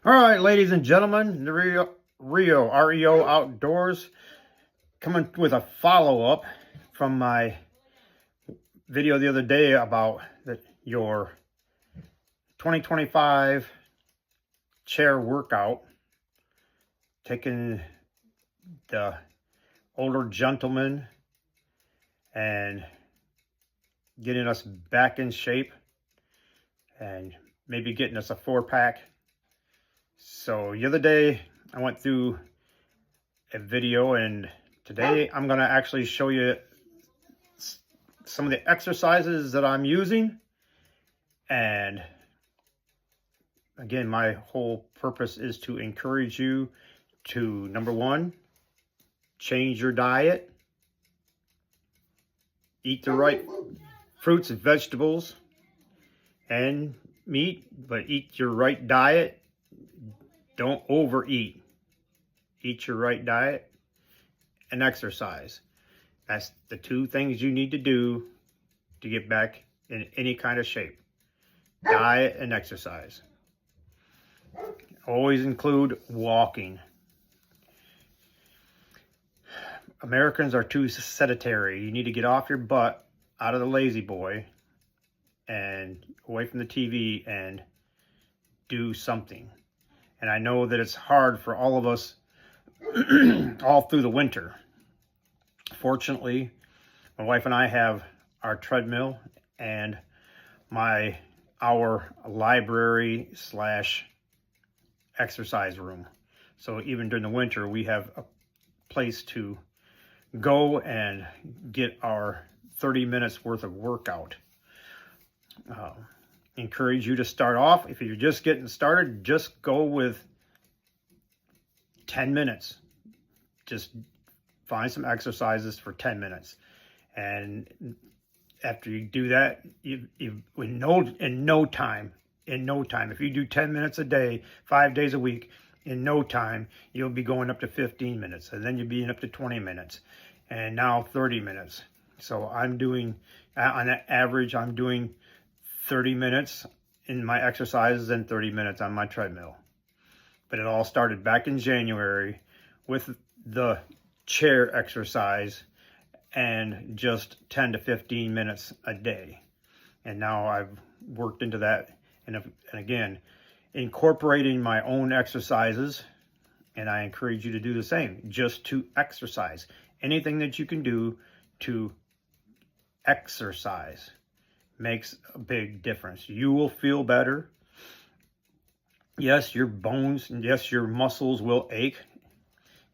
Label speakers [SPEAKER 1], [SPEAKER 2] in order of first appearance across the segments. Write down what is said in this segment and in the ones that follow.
[SPEAKER 1] All right, ladies and gentlemen, the REO Outdoors coming with a follow-up from my video the other day about your 2025 chair workout, taking the older gentleman and getting us back in shape and maybe getting us a 4-pack. So the other day I went through a video, and today I'm going to actually show you some of the exercises that I'm using. And again, my whole purpose is to encourage you to, number one, change your diet, eat the right fruits and vegetables and meat, but eat your right diet. Don't overeat. Eat your right diet and exercise. That's the two things you need to do to get back in any kind of shape. Diet and exercise. Always include walking. Americans are too sedentary. You need to get off your butt, out of the lazy boy, and away from the TV and do something. And I know that it's hard for all of us all through the winter. Fortunately, my wife and I have our treadmill and our library / exercise room. So even during the winter, we have a place to go and get our 30 minutes worth of workout. Encourage you to start off. If you're just getting started, just go with 10 minutes. Just find some exercises for 10 minutes. And after you do that, in no time, if you do 10 minutes a day, 5 days a week, in no time, you'll be going up to 15 minutes. And then you'll be up to 20 minutes. And now 30 minutes. So I'm doing, on average, I'm doing 30 minutes in my exercises and 30 minutes on my treadmill. But it all started back in January with the chair exercise and just 10 to 15 minutes a day. And now I've worked into that. And again, incorporating my own exercises, and I encourage you to do the same, just to exercise. Anything that you can do to exercise makes a big difference. You will feel better. Yes, your bones, and yes, your muscles will ache.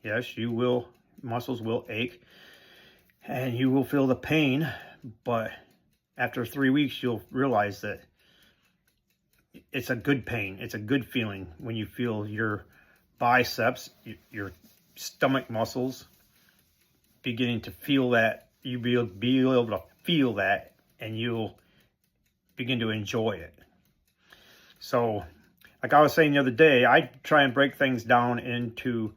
[SPEAKER 1] Yes, muscles will ache. And you will feel the pain, but after 3 weeks, you'll realize that it's a good pain. It's a good feeling when you feel your biceps, your stomach muscles beginning to feel that. You'll be able to feel that, and you'll begin to enjoy it. So, like I was saying the other day, I try and break things down into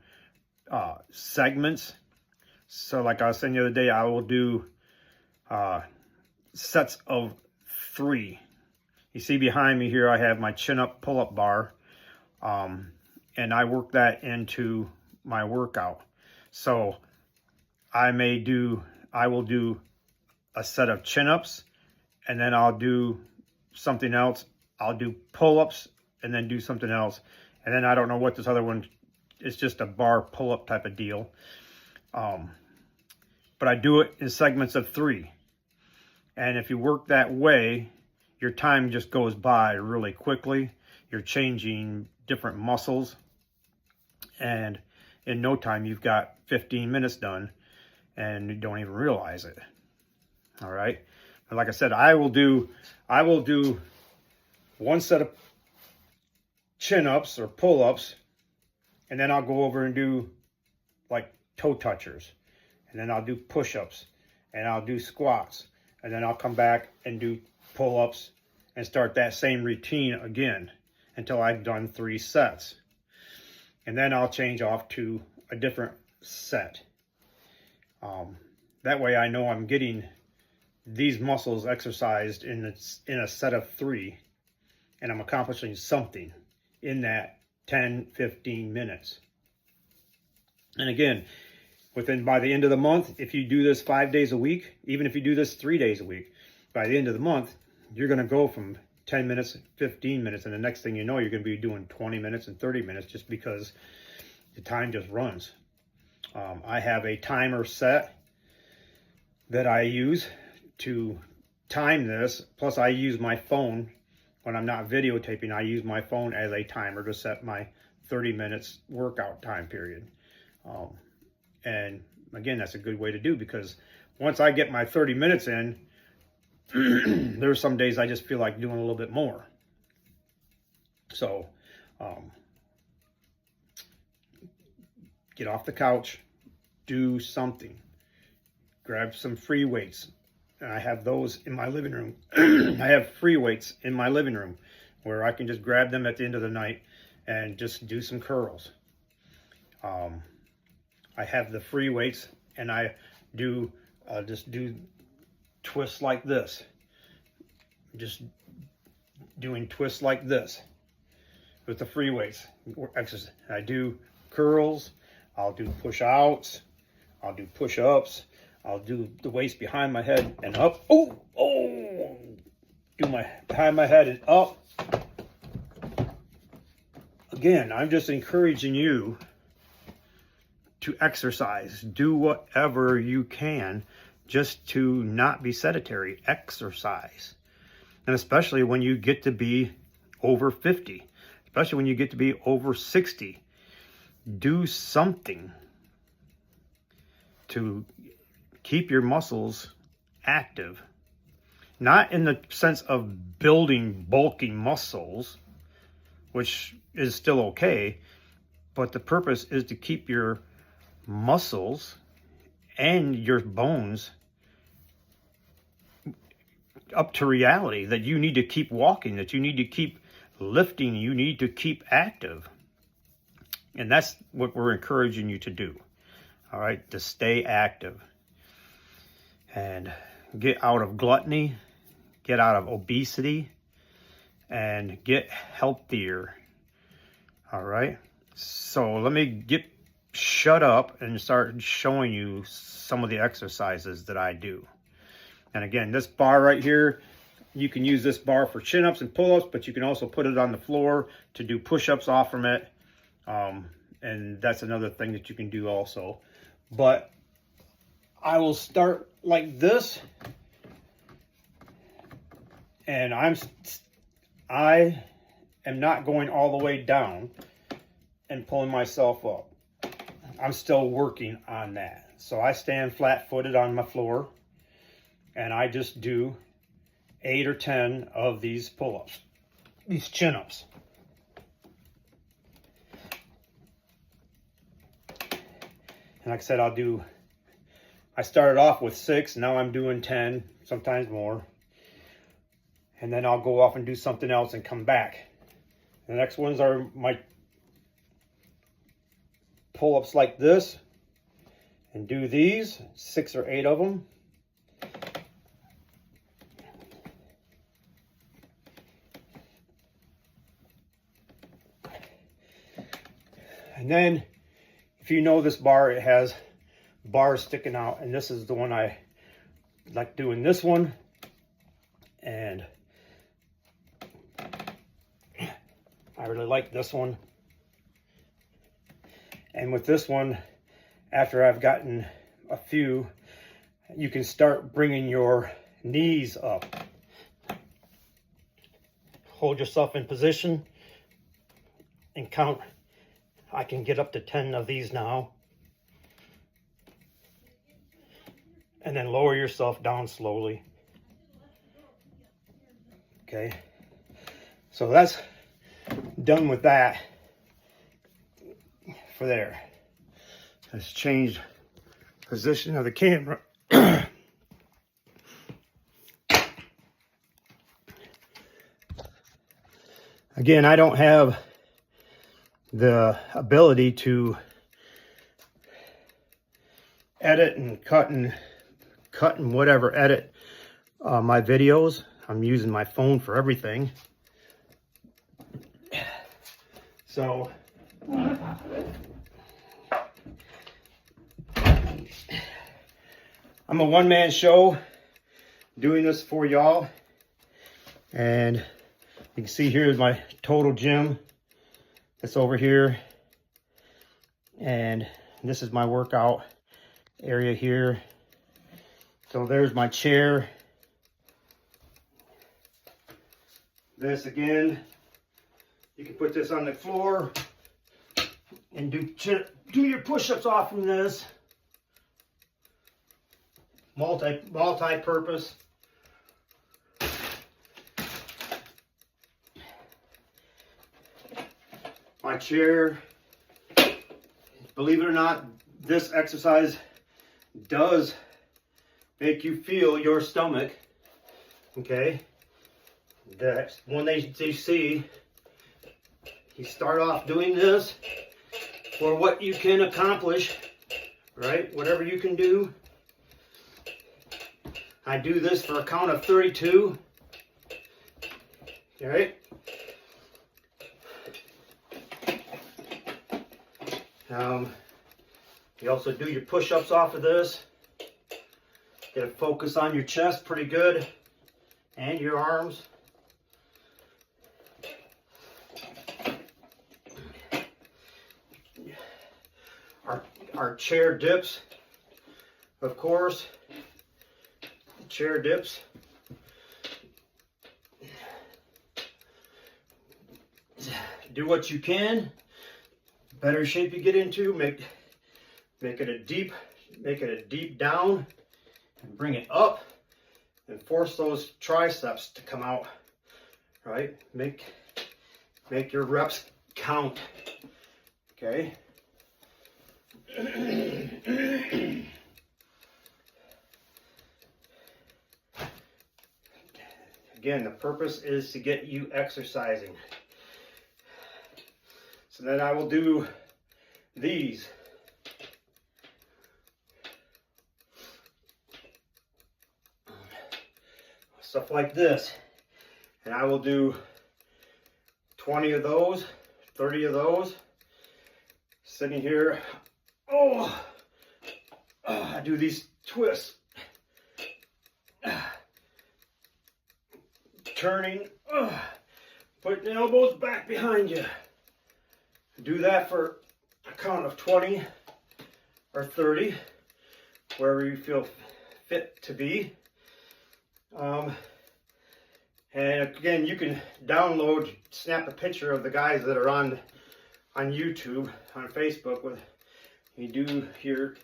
[SPEAKER 1] segments. So like I was saying the other day, I will do sets of 3. You see behind me here, I have my chin-up pull-up bar. And I work that into my workout. So I will do a set of chin-ups, and then I'll do something else. I'll do pull-ups and then do something else. And then I don't know what this other one, it's just a bar pull-up type of deal. But I do it in segments of 3. And if you work that way, your time just goes by really quickly. You're changing different muscles. And in no time, you've got 15 minutes done and you don't even realize it. All right. And like I said, I will do one set of chin-ups or pull-ups, and then I'll go over and do like toe touchers, and then I'll do push-ups, and I'll do squats, and then I'll come back and do pull-ups and start that same routine again until I've done 3 sets. And then I'll change off to a different set. That way I know I'm getting these muscles exercised in a set of 3, and I'm accomplishing something in that 10, 15 minutes. And again, by the end of the month, if you do this 5 days a week, even if you do this 3 days a week, by the end of the month, you're going to go from 10 minutes, 15 minutes, and the next thing you know, you're going to be doing 20 minutes and 30 minutes just because the time just runs. I have a timer set that I use to time this. Plus, I use my phone when I'm not videotaping. I use my phone as a timer to set my 30 minutes workout time period. And again, that's a good way to do, because once I get my 30 minutes in, there's some days I just feel like doing a little bit more. So get off the couch, do something, grab some free weights. And I have those in my living room. I have free weights in my living room where I can just grab them at the end of the night and just do some curls. I have the free weights, and I do just do twists like this. Just doing twists like this with the free weights. I do curls, I'll do push-outs, I'll do push-ups, I'll do the weights behind my head and up. Oh! Do my behind my head and up. Again, I'm just encouraging you to exercise. Do whatever you can just to not be sedentary. Exercise. And especially when you get to be over 50, especially when you get to be over 60, do something to keep your muscles active. Not in the sense of building bulky muscles, which is still okay, but the purpose is to keep your muscles and your bones up to reality, that you need to keep walking, that you need to keep lifting, you need to keep active. And that's what we're encouraging you to do. All right, to stay active and get out of gluttony, get out of obesity, and get healthier. All right, so let me shut up and start showing you some of the exercises that I do. And again, this bar right here, you can use this bar for chin-ups and pull-ups, but you can also put it on the floor to do push-ups off from it. And that's another thing that you can do also. But I will start like this. And I am not going all the way down and pulling myself up. I'm still working on that. So I stand flat-footed on my floor, and I just do 8 or 10 of these pull-ups, these chin-ups. And like I said, I started off with 6, now I'm doing 10, sometimes more. And then I'll go off and do something else and come back. The next ones are my pull-ups like this, and do these, 6 or 8 of them. And then, if you know this bar, it has bars sticking out, and this is the one I like doing, this one. And I really like this one. And with this one, after I've gotten a few, you can start bringing your knees up. Hold yourself in position and count. I can get up to 10 of these now. And then lower yourself down slowly. Okay. So that's done with that for there. Let's change position of the camera. Again, I don't have the ability to edit and cut and whatever, edit my videos. I'm using my phone for everything. So I'm a one-man show doing this for y'all. And you can see here is my total gym. It's over here. And this is my workout area here. So there's my chair. This again, you can put this on the floor and do your push-ups off from this. Multi-purpose. My chair, believe it or not, this exercise does make you feel your stomach. Okay, that's when they see you start off doing this for what you can accomplish, right? Whatever you can do. I do this for a count of 32. All right. You also do your push-ups off of this. Get a focus on your chest pretty good and your arms. Our chair dips, of course. Chair dips. Do what you can. Better shape you get into, make it a deep down, and bring it up, and force those triceps to come out. Right? Make your reps count. Okay. Again, the purpose is to get you exercising. So then I will do these. Stuff like this. And I will do 20 of those, 30 of those. Sitting here, I do these twists. Turning, put the elbows back behind you. Do that for a count of 20 or 30, wherever you feel fit to be. And again, you can snap a picture of the guys that are on YouTube, on Facebook, with you do your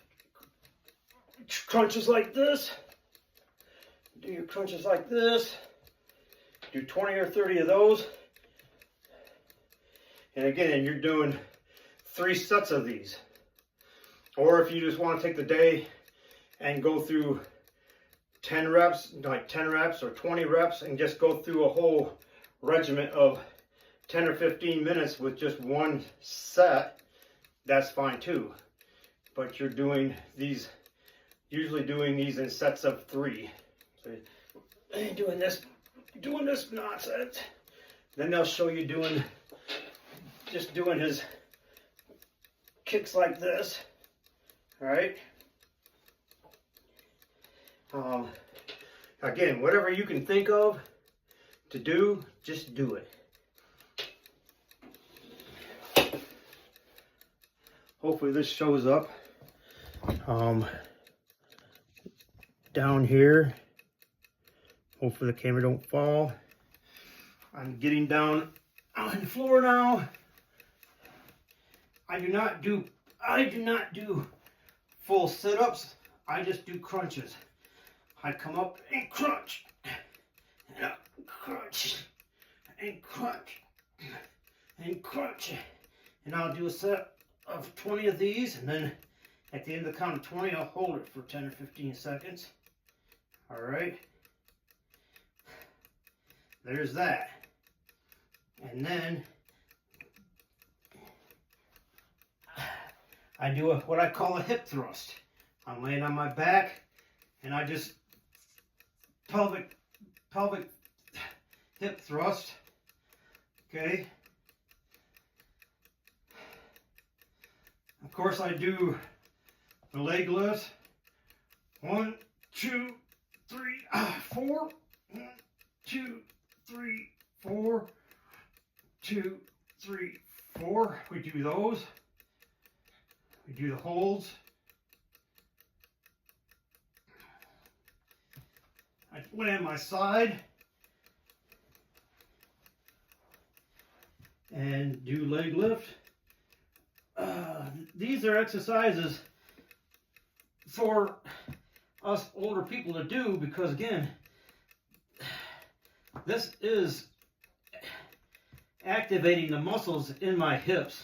[SPEAKER 1] crunches like this. Do your crunches like this. Do 20 or 30 of those. And again, you're doing 3 sets of these. Or if you just want to take the day and go through 10 reps, like 10 reps or 20 reps, and just go through a whole regiment of 10 or 15 minutes with just one set, that's fine too. But you're doing these, usually doing these in sets of 3. So doing this nonsense. Then they'll show you doing his kicks like this. All right. Again, whatever you can think of to do, just do it. Hopefully this shows up down here. Hopefully the camera don't fall. I'm getting down on the floor now. I do not do full sit-ups. I just do crunches. I come up and crunch, and crunch, and crunch, and crunch, and I'll do a set of 20 of these, and then at the end of the count of 20, I'll hold it for 10 or 15 seconds. All right. There's that. And then I do what I call a hip thrust. I'm laying on my back, and I just pelvic hip thrust. Okay. course, I do the leg lifts. 1, 2, 3, 4. 1, 2, 3, 4. 2, 3, 4. We do those. We do the holds. I land my side and do leg lift. These are exercises for us older people to do because, again, this is activating the muscles in my hips,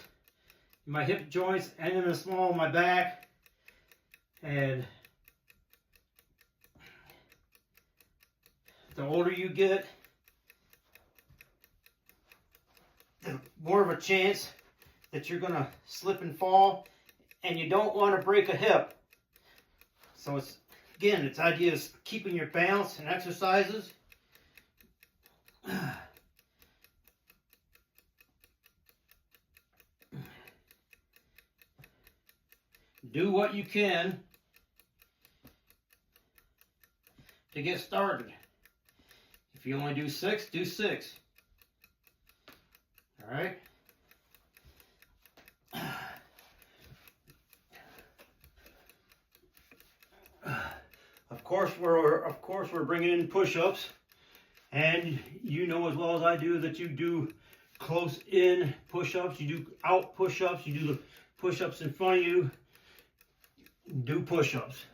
[SPEAKER 1] my hip joints, and in the small of my back. And the older you get, the more of a chance that you're going to slip and fall, and you don't want to break a hip. So it's, again, it's idea is keeping your balance and exercises. Do what you can to get started. If you only do 6, do 6. All right. Of course we're bringing in push-ups, and you know as well as I do that you do close in push-ups, you do out push-ups, you do the push-ups in front of you. Do push-ups.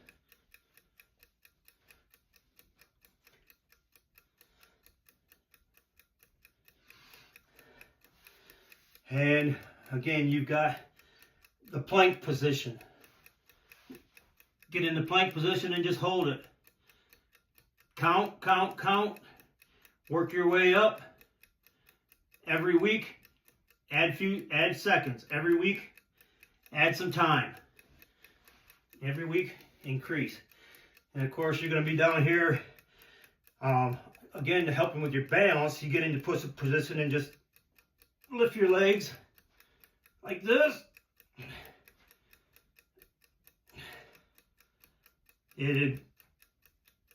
[SPEAKER 1] And again, you've got the plank position. Get in the plank position and just hold it. Count, count, count. Work your way up. Every week, add seconds. Every week, add some time. Every week, increase. And of course, you're going to be down here. Again, to help with your balance, you get into position and just lift your legs like this. It is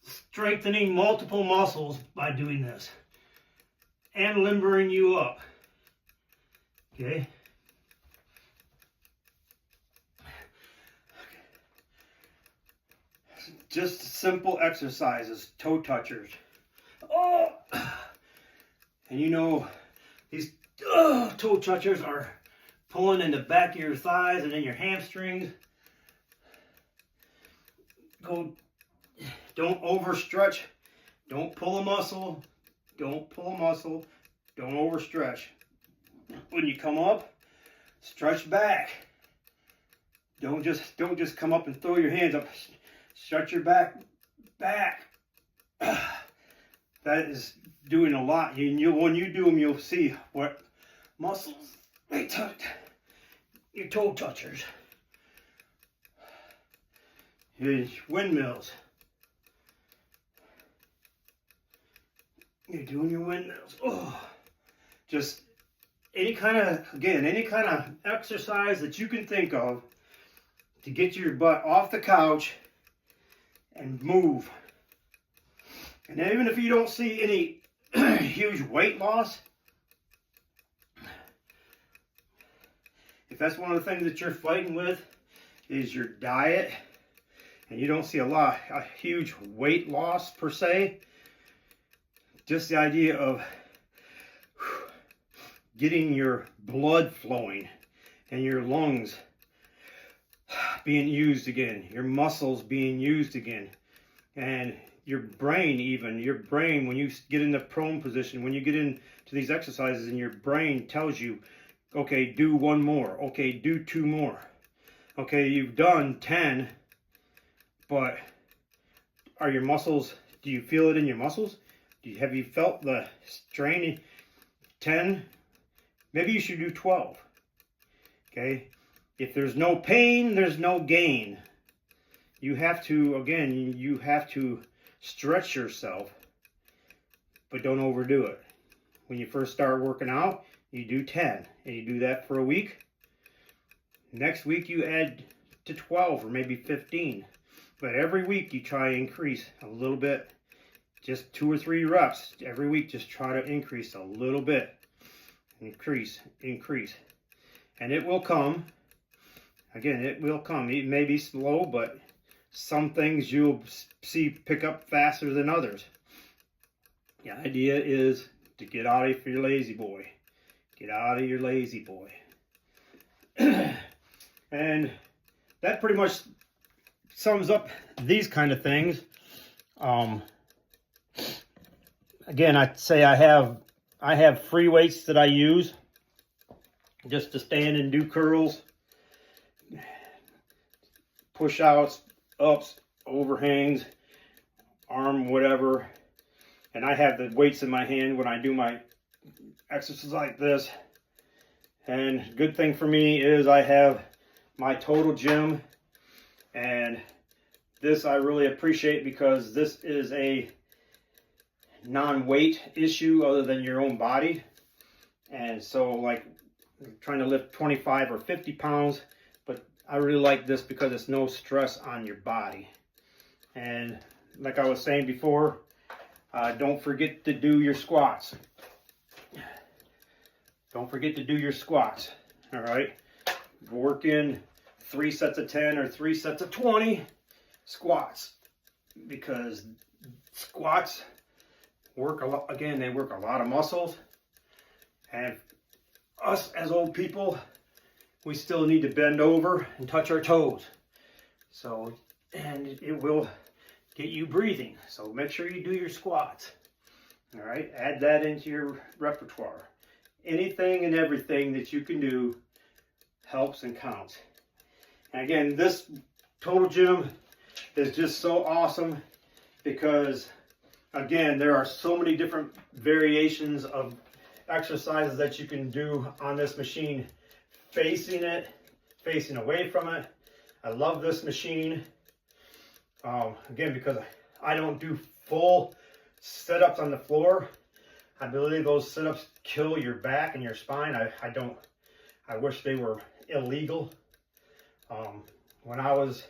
[SPEAKER 1] strengthening multiple muscles by doing this and limbering you up. Okay. Just simple exercises, toe touchers. Oh, and you know these toe touchers are pulling in the back of your thighs and in your hamstrings. Don't overstretch. Don't pull a muscle. Don't pull a muscle. Don't overstretch. When you come up, stretch back. Don't just come up and throw your hands up. Stretch your back. That is doing a lot. When you do them, you'll see what muscles they touch. Your toe touchers. Your windmills. You're doing your windmills. Oh, just any kind of exercise that you can think of to get your butt off the couch and move. And even if you don't see any huge weight loss, if that's one of the things that you're fighting with is your diet, and you don't see a huge weight loss per se, just the idea of getting your blood flowing and your lungs being used again, your muscles being used again, and your brain when you get in the prone position, when you get into these exercises and your brain tells you, okay, do 1 more, okay, do 2 more, okay, you've done 10, but are your muscles, do you feel it in your muscles? Have you felt the strain? 10, maybe you should do 12, okay? If there's no pain, there's no gain. You have to stretch yourself, but don't overdo it. When you first start working out, you do 10, and you do that for a week. Next week you add to 12 or maybe 15. But every week you try to increase a little bit. Just 2 or 3 reps. Every week just try to increase a little bit. Increase, increase. And it will come. Again, it will come. It may be slow, but some things you'll see pick up faster than others. The idea is to get out of your lazy boy. Get out of your lazy boy. And that pretty much sums up these kind of things. Again, I'd say I have free weights that I use just to stand and do curls, push outs, ups, overhangs, arm, whatever. And I have the weights in my hand when I do my exercises like this. And good thing for me is I have my total gym, and this I really appreciate because this is a non-weight issue other than your own body. And so like trying to lift 25 or 50 pounds, but I really like this because it's no stress on your body. And like I was saying before, don't forget to do your squats. Don't forget to do your squats. All right, work in 3 sets of 10 or 3 sets of 20 squats, because squats work a lot. Again, they work a lot of muscles, and us as old people, we still need to bend over and touch our toes. So, and it will get you breathing. So make sure you do your squats. All right, add that into your repertoire. Anything and everything that you can do helps and counts. And again, this total gym is just so awesome because, again, there are so many different variations of exercises that you can do on this machine. Facing it, facing away from it. I love this machine. Again, because I don't do full sit-ups on the floor. I believe those sit-ups kill your back and your spine. I wish they were illegal. When I was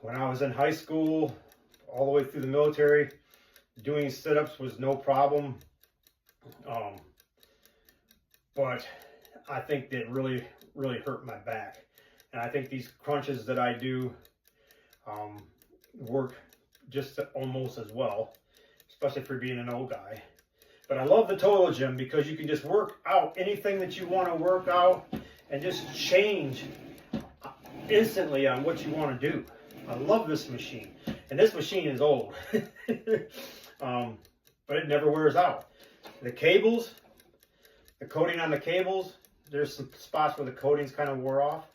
[SPEAKER 1] in high school, all the way through the military, doing sit-ups was no problem. But I think that really hurt my back. And I think these crunches that I do work just almost as well, especially for being an old guy. But I love the total gym because you can just work out anything that you want to work out and just change instantly on what you want to do. I love this machine. And this machine is old. But it never wears out. The cables, the coating on the cables, there's some spots where the coating's kind of wore off.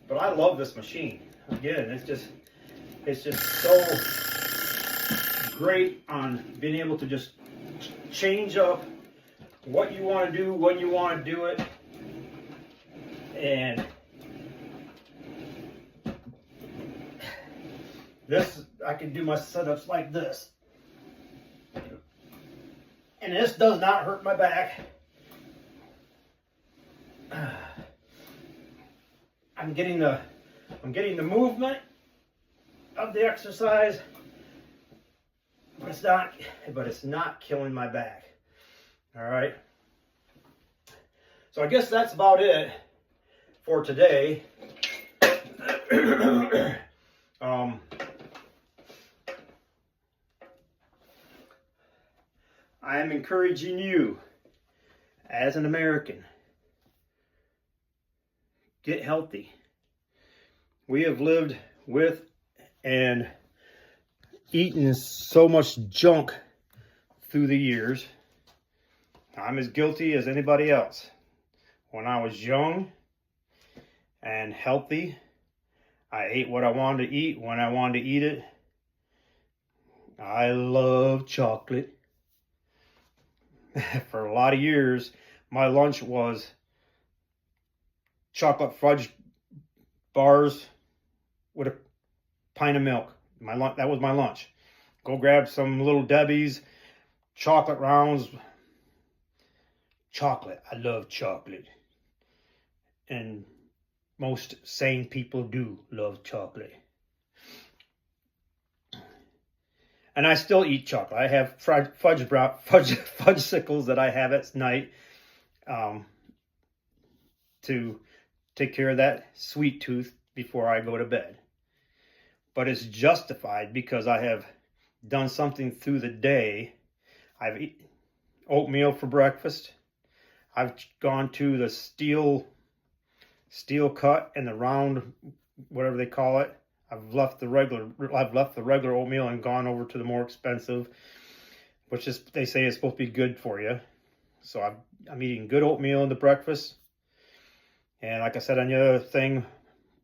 [SPEAKER 1] But I love this machine. Again, it's just so great on being able to just change up what you want to do, when you want to do it. And this, I can do my sit-ups like this. And this does not hurt my back. I'm getting the movement of the exercise, but it's not killing my back. All right. So I guess that's about it for today. I am encouraging you as an American, get healthy. We have lived with and eaten so much junk through the years. I'm as guilty as anybody else. When I was young and healthy, I ate what I wanted to eat when I wanted to eat it. I love chocolate. For a lot of years, my lunch was chocolate fudge bars with a pint of milk. That was my lunch. Go grab some Little Debbie's, chocolate rounds. Chocolate. I love chocolate. And most sane people do love chocolate. And I still eat chocolate. I have fudgesicles that I have at night to take care of that sweet tooth before I go to bed. But it's justified because I have done something through the day. I've eaten oatmeal for breakfast. I've gone to the steel cut and the round, whatever they call it. I've left the regular oatmeal and gone over to the more expensive, which is, they say, is supposed to be good for you. So I'm eating good oatmeal in the breakfast. And like I said, on the other thing,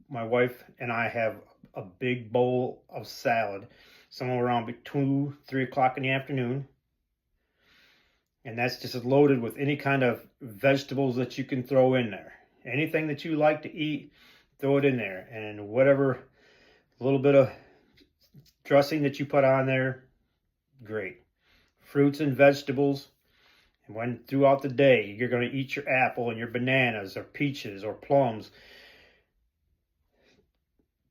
[SPEAKER 1] my wife and I have a big bowl of salad, somewhere around 2, 3 o'clock in the afternoon. And that's just loaded with any kind of vegetables that you can throw in there. Anything that you like to eat, throw it in there. And whatever little bit of dressing that you put on there, great. Fruits and vegetables. And when throughout the day, you're going to eat your apple and your bananas or peaches or plums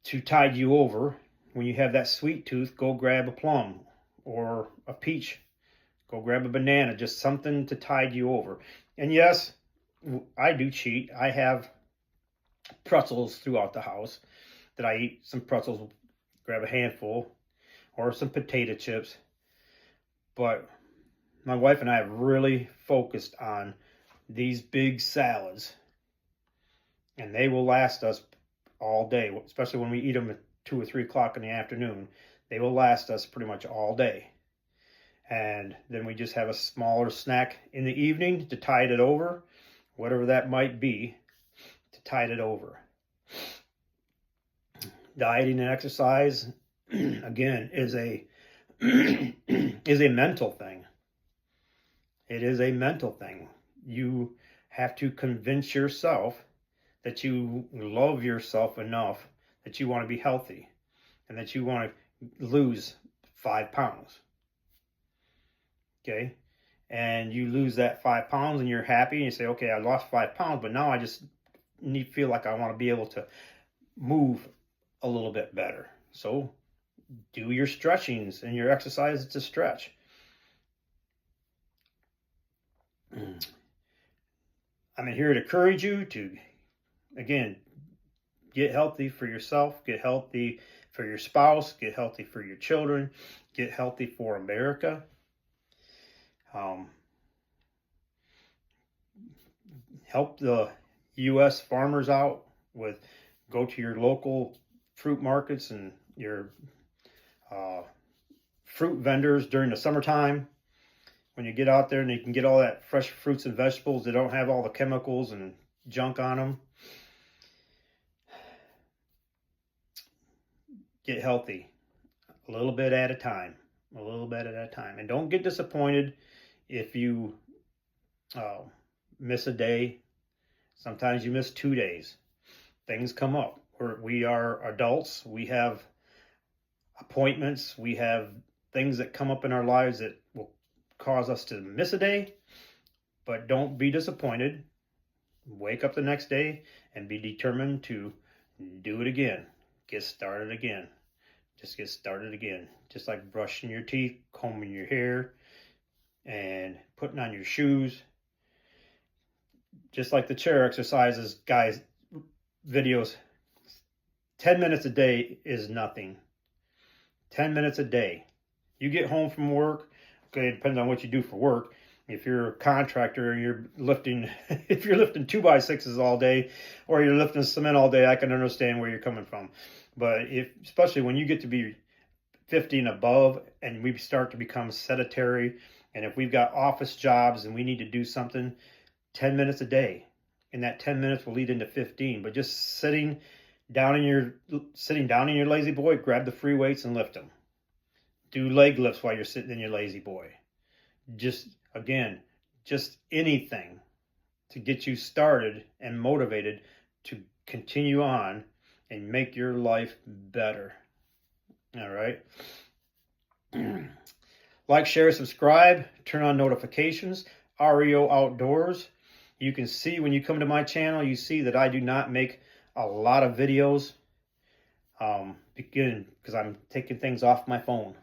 [SPEAKER 1] to tide you over. When you have that sweet tooth, go grab a plum or a peach. Go grab a banana, just something to tide you over. And yes, I do cheat. I have pretzels throughout the house that I eat. Some pretzels, grab a handful, or some potato chips. But my wife and I have really focused on these big salads. And they will last us all day, especially when we eat them at 2 or 3 o'clock in the afternoon. They will last us pretty much all day. And then we just have a smaller snack in the evening to tide it over, whatever that might be, to tide it over. Dieting and exercise, again, is a mental thing. It is a mental thing. You have to convince yourself that you love yourself enough that you want to be healthy and that you want to lose 5 pounds. Okay, and you lose that 5 pounds and you're happy and you say, okay, I lost 5 pounds, but now I just feel like I want to be able to move a little bit better. So do your stretchings and your exercises to stretch. I'm here to encourage you to, again, get healthy for yourself, get healthy for your spouse, get healthy for your children, get healthy for America. Help the U.S. farmers out with, go to your local fruit markets and your fruit vendors during the summertime. When you get out there and you can get all that fresh fruits and vegetables that don't have all the chemicals and junk on them. Get healthy a little bit at a time, a little bit at a time. And don't get disappointed if you miss a day. Sometimes you miss 2 days. Things come up. We are adults. We have appointments. We have things that come up in our lives that will cause us to miss a day. But don't be disappointed. Wake up the next day and be determined to do it again. Get started again. Just get started again. Just like brushing your teeth, combing your hair, and putting on your shoes. Just like the chair exercises, guys, videos, 10 minutes a day is nothing. 10 minutes a day. You get home from work, okay, it depends on what you do for work. If you're a contractor and you're lifting, if you're lifting 2x6s all day, or you're lifting cement all day, I can understand where you're coming from. But especially when you get to be 50 and above and we start to become sedentary, and if we've got office jobs and we need to do something, 10 minutes a day, and that 10 minutes will lead into 15. But just sitting down in your lazy boy, grab the free weights and lift them. Do leg lifts while you're sitting in your lazy boy. Just anything to get you started and motivated to continue on and make your life better. All right. Like, share, subscribe, turn on notifications. REO-Outdoors. You can see when you come to my channel, you see that I do not make a lot of videos, because I'm taking things off my phone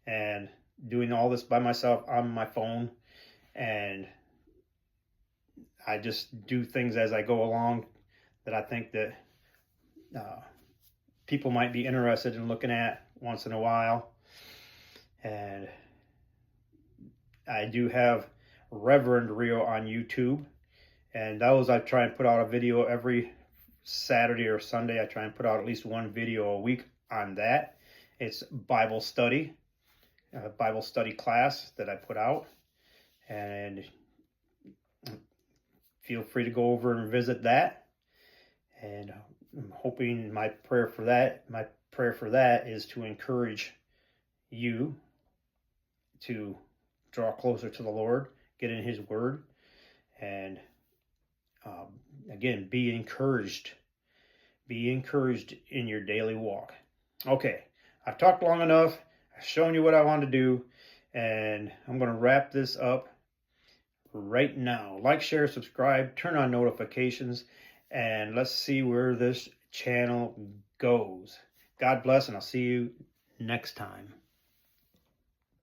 [SPEAKER 1] and doing all this by myself on my phone, and I just do things as I go along that I think that people might be interested in looking at once in a while. And I do have Reverend REO on YouTube, and those I try and put out a video every Saturday or Sunday. I try and put out at least one video a week on that. It's Bible study class that I put out, and feel free to go over and visit that. And I'm hoping my prayer for that is to encourage you to draw closer to the Lord, get in His Word, and again, be encouraged. Be encouraged in your daily walk. Okay, I've talked long enough. I've shown you what I want to do, and I'm going to wrap this up right now. Like, share, subscribe, turn on notifications, and let's see where this channel goes. God bless, and I'll see you next time.